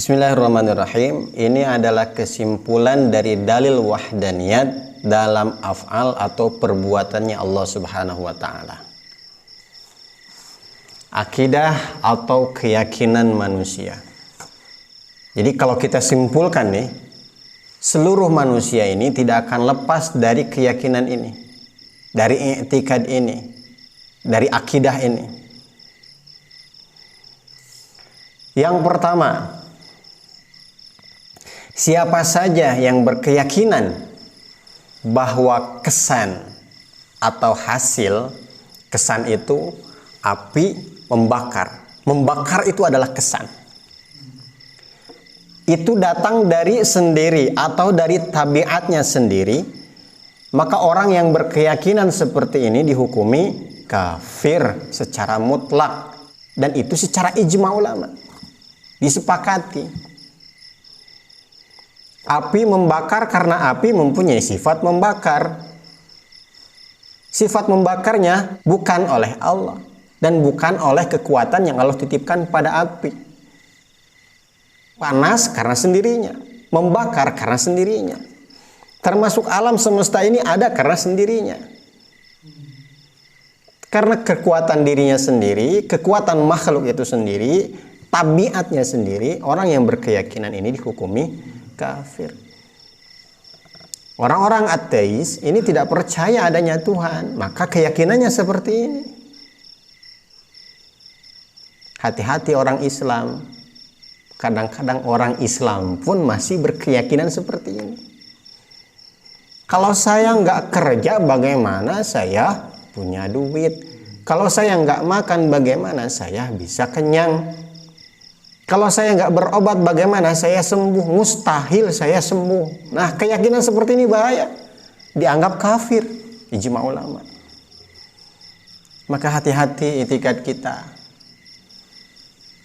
Bismillahirrahmanirrahim. Ini adalah kesimpulan dari dalil wahdaniyat dalam af'al atau perbuatannya Allah Subhanahu wa taala. Akidah atau keyakinan manusia. Jadi kalau kita simpulkan nih, seluruh manusia ini tidak akan lepas dari keyakinan ini, dari i'tikad ini, dari akidah ini. Yang pertama, siapa saja yang berkeyakinan bahwa kesan atau hasil kesan itu api membakar. Membakar itu adalah kesan. Itu datang dari sendiri atau dari tabiatnya sendiri. Maka orang yang berkeyakinan seperti ini dihukumi kafir secara mutlak. Dan itu secara ijma ulama. Disepakati. Api membakar karena api mempunyai sifat membakar. Sifat membakarnya bukan oleh Allah dan bukan oleh kekuatan yang Allah titipkan pada api. Panas karena sendirinya, membakar karena sendirinya. Termasuk alam semesta ini ada karena sendirinya. Karena kekuatan dirinya sendiri, kekuatan makhluk itu sendiri, tabiatnya sendiri, orang yang berkeyakinan ini dihukumi kafir. Orang-orang ateis ini tidak percaya adanya Tuhan, maka keyakinannya seperti ini. Hati-hati orang Islam. Kadang-kadang orang Islam pun masih berkeyakinan seperti ini. Kalau saya nggak kerja, bagaimana saya punya duit? Kalau saya nggak makan, bagaimana saya bisa kenyang? Kalau saya nggak berobat, bagaimana saya sembuh? Mustahil saya sembuh. Nah, keyakinan seperti ini bahaya. Dianggap kafir. Ijma ulama. Maka hati-hati i'tikad kita.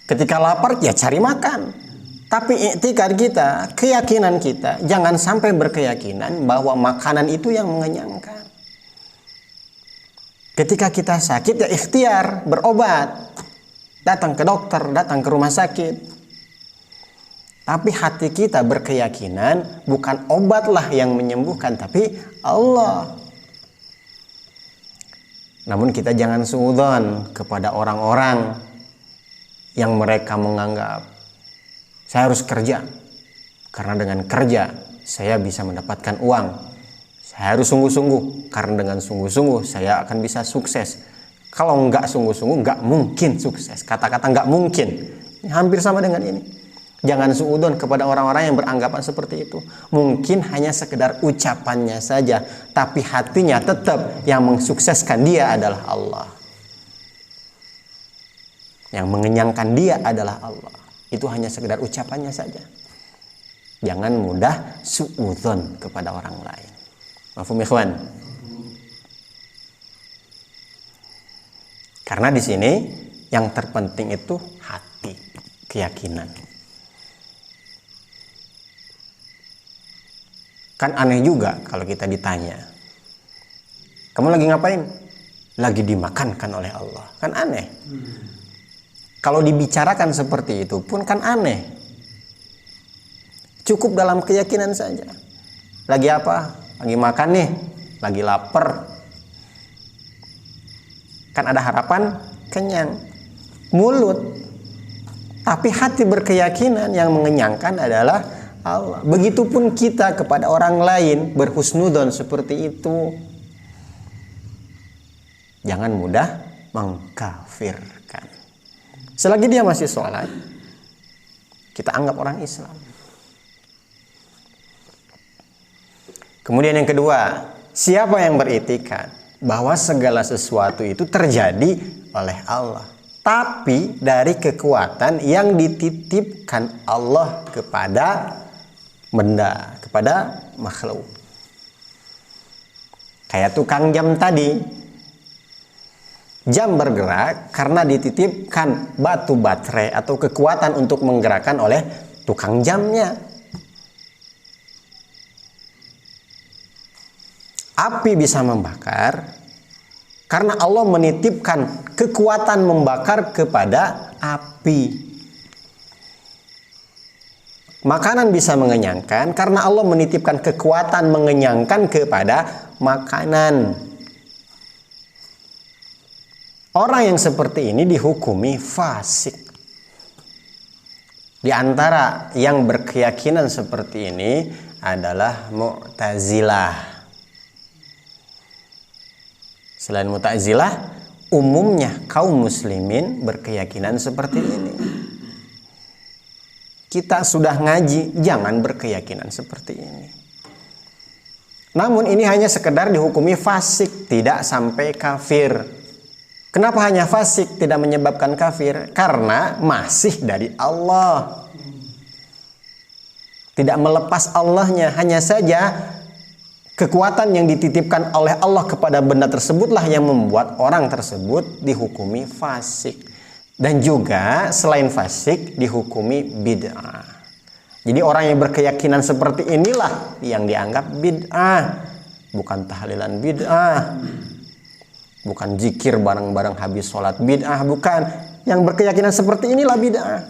Ketika lapar, ya cari makan. Tapi i'tikad kita, keyakinan kita, jangan sampai berkeyakinan bahwa makanan itu yang mengenyangkan. Ketika kita sakit, ya ikhtiar, berobat. Datang ke dokter, datang ke rumah sakit. Tapi hati kita berkeyakinan bukan obatlah yang menyembuhkan, tapi Allah. Namun kita jangan suudzon kepada orang-orang yang mereka menganggap saya harus kerja. Karena dengan kerja saya bisa mendapatkan uang. Saya harus sungguh-sungguh, karena dengan sungguh-sungguh saya akan bisa sukses. Kalau nggak sungguh-sungguh, nggak mungkin sukses. Kata-kata nggak mungkin, hampir sama dengan ini. Jangan suudzon kepada orang-orang yang beranggapan seperti itu. Mungkin hanya sekedar ucapannya saja, tapi hatinya tetap yang mensukseskan dia adalah Allah. Yang mengenyangkan dia adalah Allah. Itu hanya sekedar ucapannya saja. Jangan mudah suudzon kepada orang lain. Mafhum ikhwan? Karena di sini yang terpenting itu hati, keyakinan. Kan aneh juga kalau kita ditanya, kamu lagi ngapain? Lagi dimakankan oleh Allah. Kan aneh. Kalau dibicarakan seperti itu pun kan aneh. Cukup dalam keyakinan saja. Lagi apa? Lagi makan nih, lagi lapar. Kan ada harapan kenyang. Mulut. Tapi hati berkeyakinan yang mengenyangkan adalah Allah. Begitupun kita kepada orang lain berhusnudzon seperti itu. Jangan mudah mengkafirkan. Selagi dia masih sholat, kita anggap orang Islam. Kemudian yang kedua, siapa yang beriktikad bahwa segala sesuatu itu terjadi oleh Allah, tapi dari kekuatan yang dititipkan Allah kepada benda, kepada makhluk. Kayak tukang jam tadi. Jam bergerak karena dititipkan batu baterai atau kekuatan untuk menggerakkan oleh tukang jamnya. Api bisa membakar karena Allah menitipkan kekuatan membakar kepada api. Makanan bisa mengenyangkan karena Allah menitipkan kekuatan mengenyangkan kepada makanan. Orang yang seperti ini dihukumi fasik. Di antara yang berkeyakinan seperti ini adalah Mu'tazilah. Selain Mu'tazilah, umumnya kaum muslimin berkeyakinan seperti ini. Kita sudah ngaji, jangan berkeyakinan seperti ini. Namun ini hanya sekedar dihukumi fasik, tidak sampai kafir. Kenapa hanya fasik, tidak menyebabkan kafir? Karena masih dari Allah. Tidak melepas Allahnya, hanya saja kekuatan yang dititipkan oleh Allah kepada benda tersebutlah yang membuat orang tersebut dihukumi fasik. Dan juga selain fasik dihukumi bid'ah. Jadi orang yang berkeyakinan seperti inilah yang dianggap bid'ah. Bukan tahlilan bid'ah. Bukan zikir bareng-bareng habis sholat bid'ah. Bukan. Yang berkeyakinan seperti inilah bid'ah.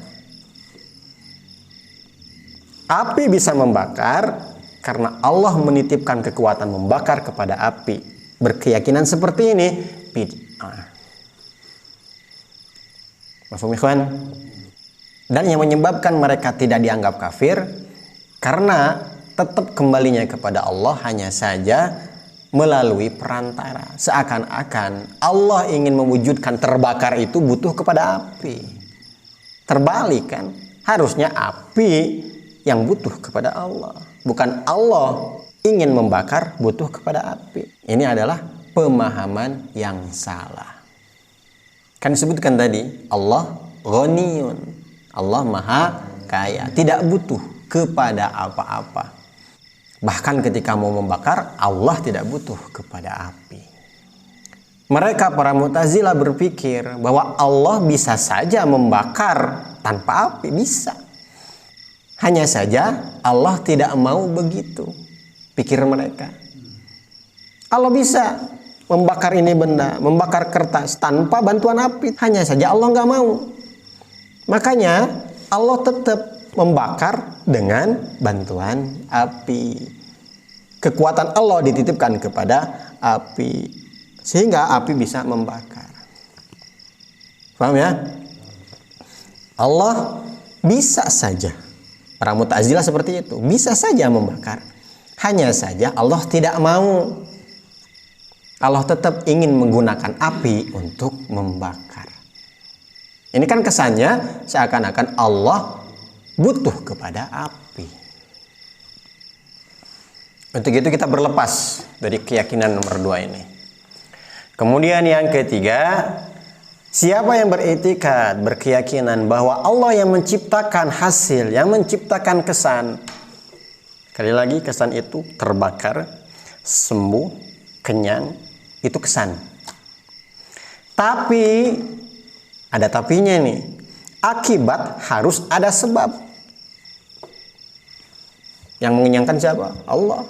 Api bisa membakar karena Allah menitipkan kekuatan membakar kepada api. Berkeyakinan seperti ini bid'ah. Mafhum ikhwan? Dan yang menyebabkan mereka tidak dianggap kafir karena tetap kembalinya kepada Allah hanya saja melalui perantara. Seakan-akan Allah ingin mewujudkan terbakar itu butuh kepada api. Terbalik kan? Harusnya api yang butuh kepada Allah. Bukan Allah ingin membakar butuh kepada api. Ini adalah pemahaman yang salah. Kan disebutkan tadi Allah ghaniyun, Allah maha kaya, tidak butuh kepada apa-apa. Bahkan ketika mau membakar, Allah tidak butuh kepada api. Mereka para Mu'tazilah berpikir bahwa Allah bisa saja membakar tanpa api, bisa. Hanya saja Allah tidak mau begitu, pikir mereka. Allah bisa membakar ini benda, membakar kertas tanpa bantuan api. Hanya saja Allah nggak mau. Makanya Allah tetap membakar dengan bantuan api. Kekuatan Allah dititipkan kepada api. Sehingga api bisa membakar. Paham ya? Allah bisa saja. Para Mu'tazilah seperti itu. Bisa saja membakar. Hanya saja Allah tidak mau. Allah tetap ingin menggunakan api untuk membakar. Ini kan kesannya seakan-akan Allah butuh kepada api. Untuk itu kita berlepas dari keyakinan nomor 2 ini. Kemudian yang ketiga, siapa yang beriktikad, berkeyakinan bahwa Allah yang menciptakan hasil, yang menciptakan kesan. Sekali lagi kesan itu terbakar, sembuh, kenyang, itu kesan. Tapi ada tapinya nih. Akibat harus ada sebab. Yang mengenyangkan siapa? Allah.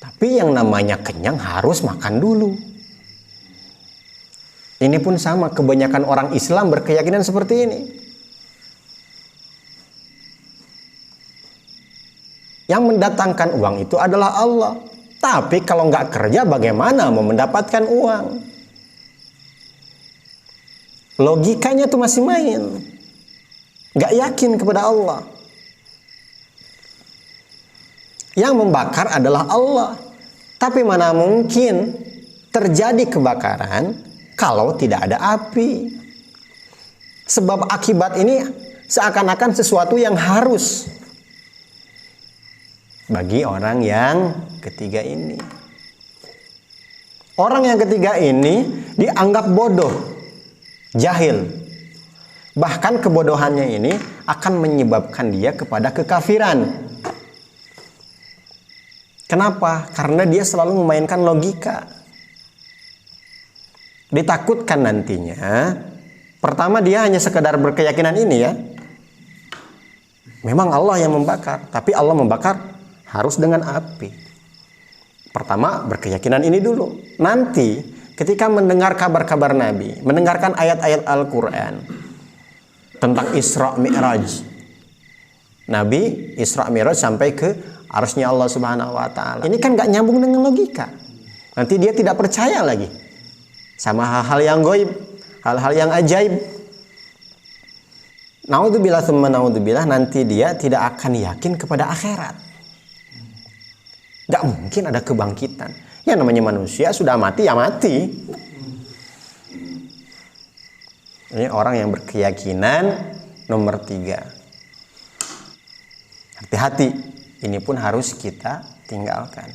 Tapi yang namanya kenyang harus makan dulu. Ini pun sama, kebanyakan orang Islam berkeyakinan seperti ini. Yang mendatangkan uang itu adalah Allah. Tapi kalau nggak kerja bagaimana mau mendapatkan uang? Logikanya tuh masih main. Nggak yakin kepada Allah. Yang membakar adalah Allah. Tapi mana mungkin terjadi kebakaran kalau tidak ada api? Sebab akibat ini seakan-akan sesuatu yang harus bagi orang yang ketiga ini. Orang yang ketiga ini dianggap bodoh, jahil. Bahkan kebodohannya ini akan menyebabkan dia kepada kekafiran. Kenapa? Karena dia selalu memainkan logika. Ditakutkan nantinya, pertama dia hanya sekedar berkeyakinan ini ya. Memang Allah yang membakar, tapi Allah membakar harus dengan api. Pertama berkeyakinan ini dulu. Nanti ketika mendengar kabar-kabar Nabi, mendengarkan ayat-ayat Al-Quran tentang Isra Mi'raj, Nabi Isra Mi'raj sampai ke arsy Allah Subhanahu wa taala. Ini kan gak nyambung dengan logika. Nanti dia tidak percaya lagi sama hal-hal yang gaib, hal-hal yang ajaib. Naudzubillah tsumma naudzubillah, nanti dia tidak akan yakin kepada akhirat. Gak mungkin ada kebangkitan. Ya namanya manusia sudah mati ya mati. Ini orang yang berkeyakinan nomor 3. Hati-hati, ini pun harus kita tinggalkan.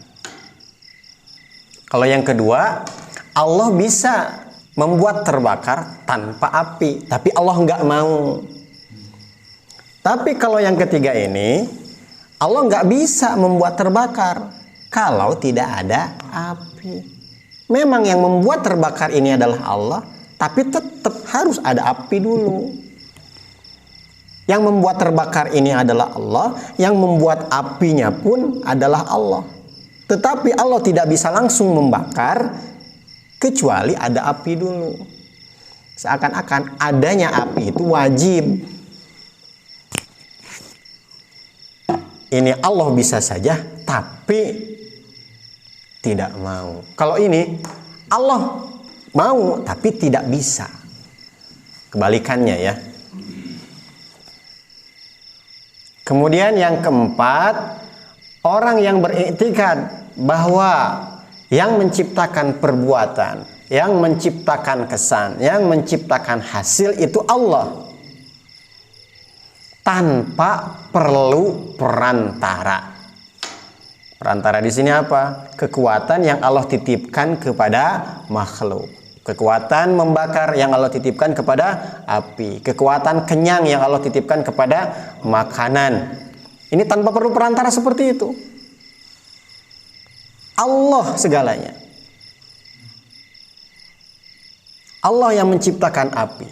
Kalau yang kedua, Allah bisa membuat terbakar tanpa api, tapi Allah nggak mau. Tapi kalau yang ketiga ini, Allah nggak bisa membuat terbakar kalau tidak ada api. Memang yang membuat terbakar ini adalah Allah, tapi tetap harus ada api dulu. Yang membuat terbakar ini adalah Allah, yang membuat apinya pun adalah Allah. Tetapi Allah tidak bisa langsung membakar kecuali ada api dulu. Seakan-akan adanya api itu wajib. Ini Allah bisa saja, tapi tidak mau. Kalau ini Allah mau, tapi tidak bisa. Kebalikannya ya. Kemudian yang keempat, orang yang beriktikad bahwa yang menciptakan perbuatan, yang menciptakan kesan, yang menciptakan hasil itu Allah, tanpa perlu perantara. Perantara di sini apa? Kekuatan yang Allah titipkan kepada makhluk. Kekuatan membakar yang Allah titipkan kepada api. Kekuatan kenyang yang Allah titipkan kepada makanan. Ini tanpa perlu perantara seperti itu. Allah segalanya. Allah yang menciptakan api.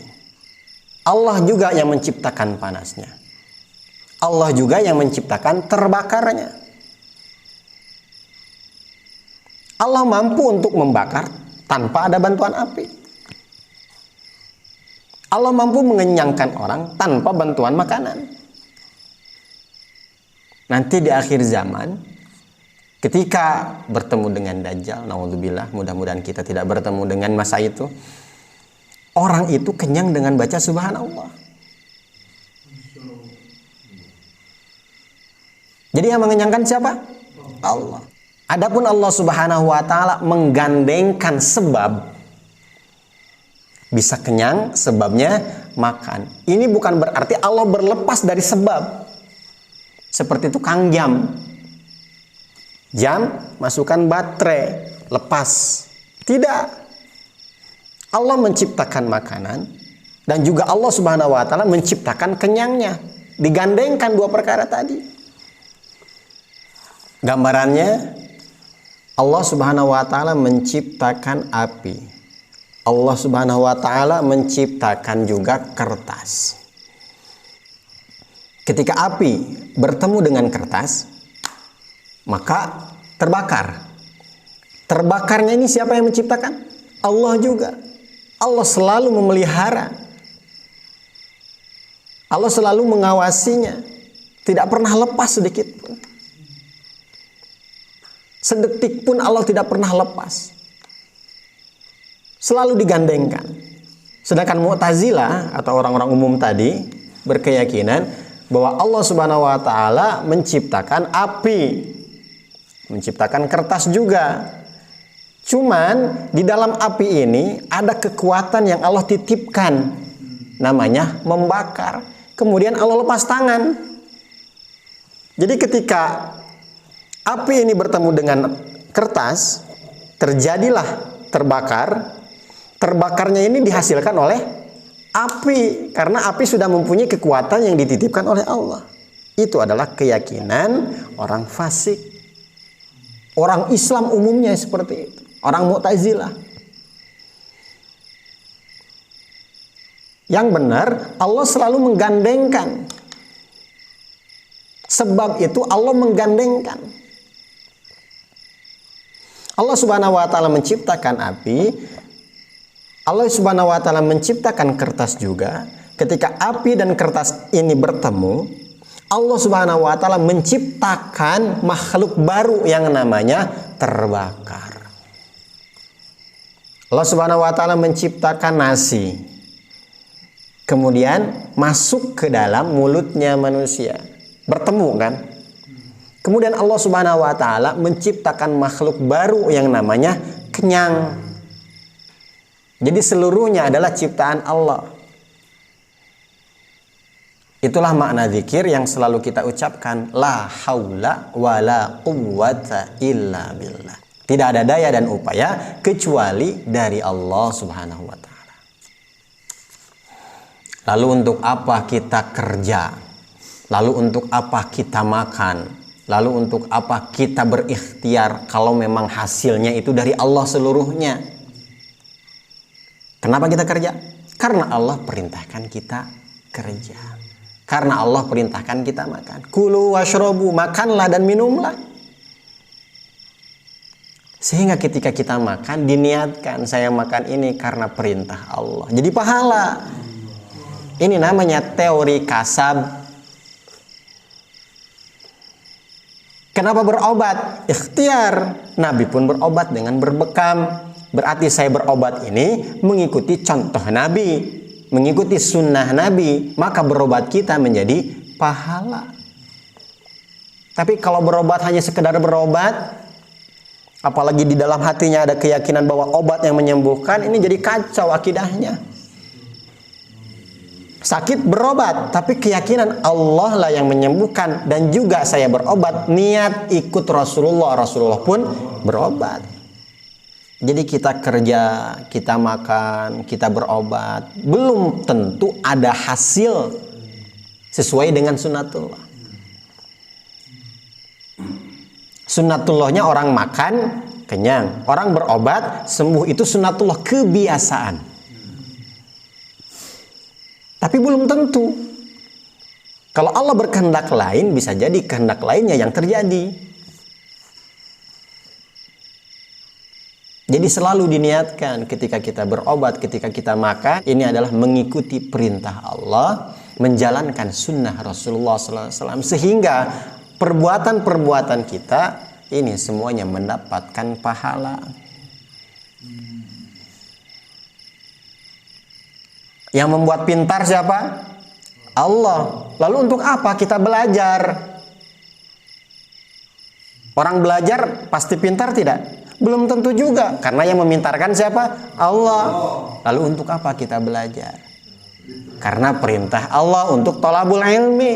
Allah juga yang menciptakan panasnya. Allah juga yang menciptakan terbakarnya. Allah mampu untuk membakar tanpa ada bantuan api. Allah mampu mengenyangkan orang tanpa bantuan makanan. Nanti di akhir zaman, ketika bertemu dengan Dajjal, naudzubillah, mudah-mudahan kita tidak bertemu dengan masa itu, orang itu kenyang dengan baca subhanallah. Jadi yang mengenyangkan siapa? Allah. Adapun Allah Subhanahu wa taala menggandengkan sebab. Bisa kenyang, sebabnya makan. Ini bukan berarti Allah berlepas dari sebab. Seperti tukang jam. Jam, masukkan baterai, lepas. Tidak. Allah menciptakan makanan dan juga Allah Subhanahu wa taala menciptakan kenyangnya. Digandengkan dua perkara tadi. Gambarannya, Allah Subhanahu wa taala menciptakan api. Allah Subhanahu wa taala menciptakan juga kertas. Ketika api bertemu dengan kertas, maka terbakar. Terbakarnya ini siapa yang menciptakan? Allah juga. Allah selalu memelihara. Allah selalu mengawasinya. Tidak pernah lepas sedikit pun. Sedetik pun Allah tidak pernah lepas. Selalu digandengkan. Sedangkan Mu'tazilah atau orang-orang umum tadi berkeyakinan bahwa Allah Subhanahu wa taala menciptakan api, menciptakan kertas juga. Cuman di dalam api ini ada kekuatan yang Allah titipkan, namanya membakar. Kemudian Allah lepas tangan. Jadi ketika api ini bertemu dengan kertas, terjadilah terbakar. Terbakarnya ini dihasilkan oleh api, karena api sudah mempunyai kekuatan yang dititipkan oleh Allah. Itu adalah keyakinan orang fasik. Orang Islam umumnya seperti itu. Orang Mu'tazilah. Yang benar, Allah selalu menggandengkan. Sebab itu Allah menggandengkan. Allah Subhanahu wa taala menciptakan api. Allah Subhanahu wa taala menciptakan kertas juga. Ketika api dan kertas ini bertemu, Allah Subhanahu wa taala menciptakan makhluk baru yang namanya terbakar. Allah Subhanahu wa taala menciptakan nasi, kemudian masuk ke dalam mulutnya manusia, bertemu kan. Kemudian Allah Subhanahu wa taala menciptakan makhluk baru yang namanya kenyang. Jadi seluruhnya adalah ciptaan Allah. Itulah makna zikir yang selalu kita ucapkan, la haula wala quwwata illa billah. Tidak ada daya dan upaya kecuali dari Allah Subhanahu wa taala. Lalu untuk apa kita kerja? Lalu untuk apa kita makan? Lalu untuk apa kita berikhtiar kalau memang hasilnya itu dari Allah seluruhnya? Kenapa kita kerja? Karena Allah perintahkan kita kerja. Karena Allah perintahkan kita makan. Kulu washrobu, makanlah dan minumlah. Sehingga ketika kita makan, diniatkan saya makan ini karena perintah Allah. Jadi pahala. Ini namanya teori kasab. Kenapa berobat? Ikhtiar. Nabi pun berobat dengan berbekam. Berarti saya berobat ini mengikuti contoh Nabi, mengikuti sunnah Nabi, maka berobat kita menjadi pahala. Tapi kalau berobat hanya sekedar berobat, apalagi di dalam hatinya ada keyakinan bahwa obat yang menyembuhkan, ini jadi kacau akidahnya. Sakit berobat, tapi keyakinan Allah lah yang menyembuhkan, dan juga saya berobat niat ikut Rasulullah, Rasulullah pun berobat. Jadi kita kerja, kita makan, kita berobat, belum tentu ada hasil sesuai dengan sunnatullah. Sunnatullahnya orang makan, kenyang. Orang berobat, sembuh. Itu sunnatullah, kebiasaan. Tapi belum tentu. Kalau Allah berkehendak lain, bisa jadi kehendak lainnya yang terjadi. Jadi selalu diniatkan ketika kita berobat, ketika kita makan, ini adalah mengikuti perintah Allah, menjalankan sunnah Rasulullah SAW, sehingga perbuatan-perbuatan kita ini semuanya mendapatkan pahala. Yang membuat pintar siapa? Allah. Lalu untuk apa kita belajar? Orang belajar pasti pintar tidak? Belum tentu juga, karena yang memintarkan siapa? Allah. Lalu untuk apa kita belajar? Karena perintah Allah untuk thalabul ilmi.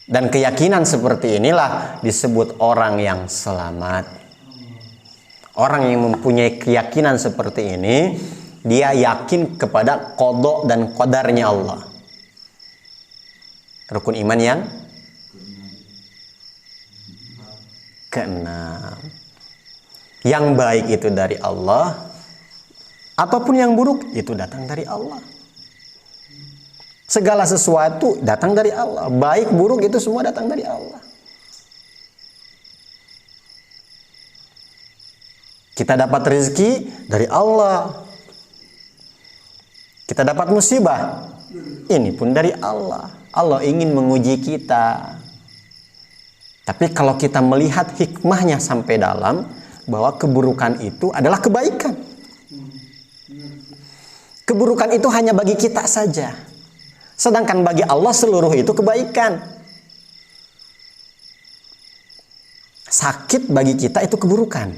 Dan keyakinan seperti inilah disebut orang yang selamat. Orang yang mempunyai keyakinan seperti ini, dia yakin kepada qada dan qadarnya Allah. Rukun iman yang keenam. Yang baik itu dari Allah, ataupun yang buruk itu datang dari Allah. Segala sesuatu datang dari Allah. Baik buruk itu semua datang dari Allah. Kita dapat rezeki dari Allah. Kita dapat musibah, ini pun dari Allah. Allah ingin menguji kita. Tapi kalau kita melihat hikmahnya sampai dalam, bahwa keburukan itu adalah kebaikan. Keburukan itu hanya bagi kita saja. Sedangkan bagi Allah seluruh itu kebaikan. Sakit bagi kita itu keburukan.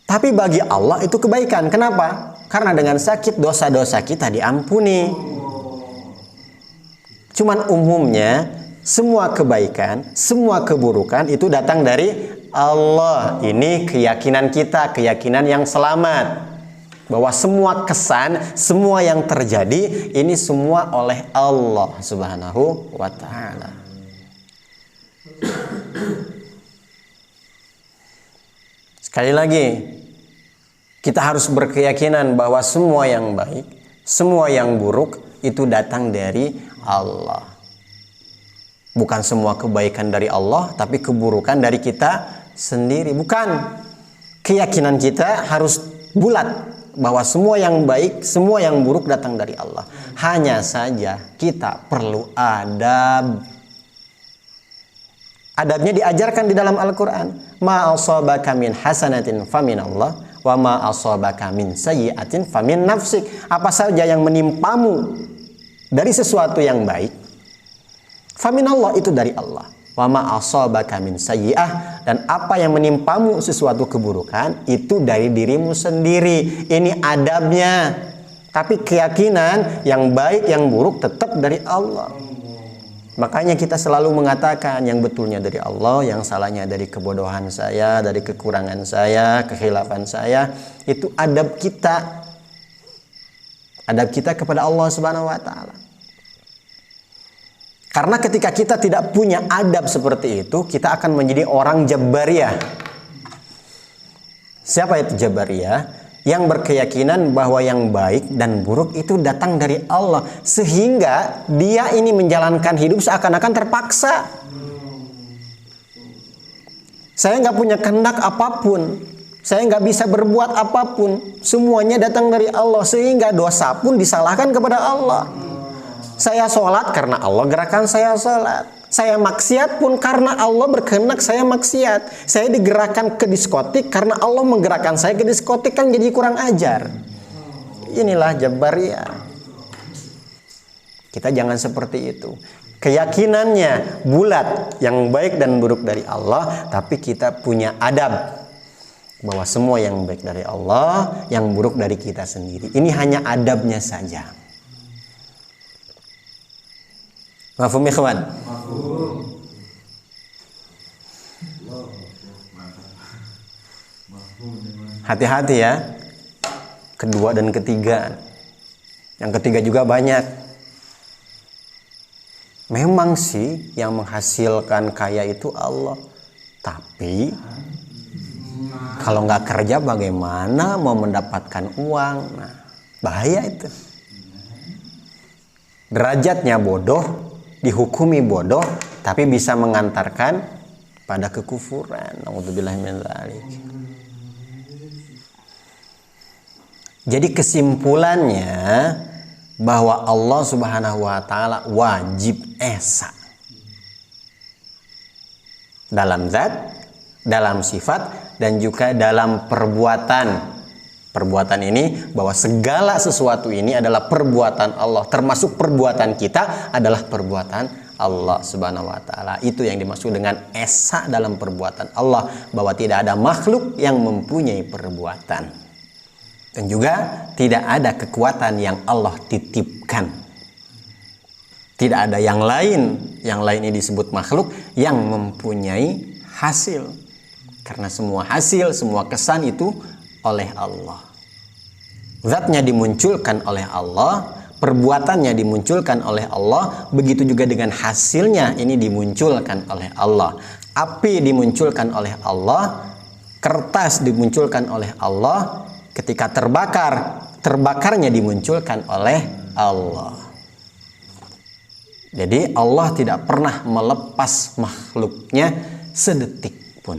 Tapi bagi Allah itu kebaikan. Kenapa? Karena dengan sakit dosa-dosa kita diampuni. Cuman umumnya semua kebaikan, semua keburukan itu datang dari Allah. Ini keyakinan kita, keyakinan yang selamat. Bahwa semua kesan, semua yang terjadi, ini semua oleh Allah Subhanahu wa ta'ala. Sekali lagi, kita harus berkeyakinan bahwa semua yang baik, semua yang buruk itu datang dari Allah. Bukan semua kebaikan dari Allah, tapi keburukan dari kita sendiri. Bukan. Keyakinan kita harus bulat. bahwa semua yang baik, semua yang buruk datang dari Allah. Hanya saja kita perlu adab. Adabnya diajarkan di dalam Al-Quran. Ma asabaka min hasanatin famin Allah, wa ma asabaka min sayyi'atin famin nafsik. Apa saja yang menimpamu dari sesuatu yang baik, famin Allah, itu dari Allah. Wa ma asabaka min sayyi'ah, dan apa yang menimpamu sesuatu keburukan, itu dari dirimu sendiri. Ini adabnya. Tapi keyakinan yang baik yang buruk tetap dari Allah. Makanya kita selalu mengatakan yang betulnya dari Allah, yang salahnya dari kebodohan saya, dari kekurangan saya, kekhilafan saya. Itu adab kita. Adab kita kepada Allah Subhanahu wa taala. Karena ketika kita tidak punya adab seperti itu, kita akan menjadi orang Jabariyah. Siapa itu Jabariyah? Yang berkeyakinan bahwa yang baik dan buruk itu datang dari Allah, sehingga dia ini menjalankan hidup seakan-akan terpaksa. Saya nggak punya kehendak apapun, saya nggak bisa berbuat apapun, semuanya datang dari Allah, sehingga dosa pun disalahkan kepada Allah. Saya sholat karena Allah gerakan saya sholat. Saya maksiat pun karena Allah berkehendak saya maksiat. Saya digerakkan ke diskotik karena Allah menggerakkan saya ke diskotik, kan jadi kurang ajar. Inilah Jabariyah. Kita jangan seperti itu. Keyakinannya bulat, yang baik dan buruk dari Allah, tapi kita punya adab bahwa semua yang baik dari Allah, yang buruk dari kita sendiri. Ini hanya adabnya saja. Mafhum ikhwan? Hati-hati ya. Kedua dan ketiga. Yang ketiga juga banyak. Memang sih yang menghasilkan kaya itu Allah. Tapi kalau nggak kerja bagaimana mau mendapatkan uang? Nah, bahaya itu. Derajatnya bodoh, dihukumi bodoh, tapi bisa mengantarkan pada kekufuran. Na'udzubillahi min dzalik. Jadi kesimpulannya bahwa Allah Subhanahu wa taala wajib esa dalam zat, dalam sifat, dan juga dalam perbuatan. Perbuatan ini bahwa segala sesuatu ini adalah perbuatan Allah, termasuk perbuatan kita adalah perbuatan Allah Subhanahu wa taala. Itu yang dimaksud dengan esa dalam perbuatan Allah, bahwa tidak ada makhluk yang mempunyai perbuatan. Dan juga tidak ada kekuatan yang Allah titipkan. Tidak ada yang lain ini disebut makhluk yang mempunyai hasil. Karena semua hasil, semua kesan itu oleh Allah. Zatnya dimunculkan oleh Allah, perbuatannya dimunculkan oleh Allah, begitu juga dengan hasilnya ini dimunculkan oleh Allah. Api dimunculkan oleh Allah, kertas dimunculkan oleh Allah, ketika terbakarnya dimunculkan oleh Allah. Jadi Allah tidak pernah melepas makhluknya sedetik pun.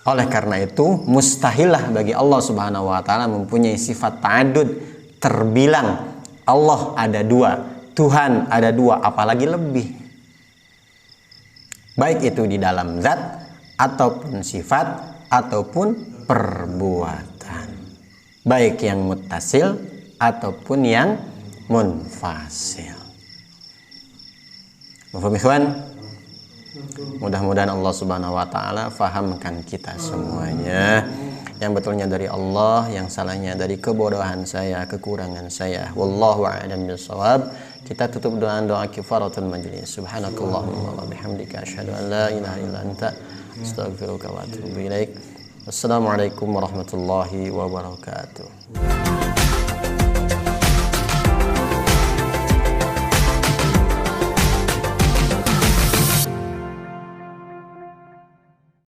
Oleh karena itu mustahillah bagi Allah Subhanahu wa taala mempunyai sifat ta'adud, terbilang. Allah ada dua, Tuhan ada dua, apalagi lebih. Baik itu di dalam zat ataupun sifat ataupun perbuatan. Baik yang muttasil ataupun yang munfasil. Mafhum ikhwan? Mudah-mudahan Allah Subhanahu wa taala fahamkan kita semuanya. Yang betulnya dari Allah, yang salahnya dari kebodohan saya, kekurangan saya. Wallahu a'lam bishawab. Kita tutup doa kifaratul majlis. Subhanakallahumma wa bihamdika asyhadu an la ilaha illa anta astaghfiruka wa atubu ilaik. Wassalamualaikum warahmatullahi wabarakatuh.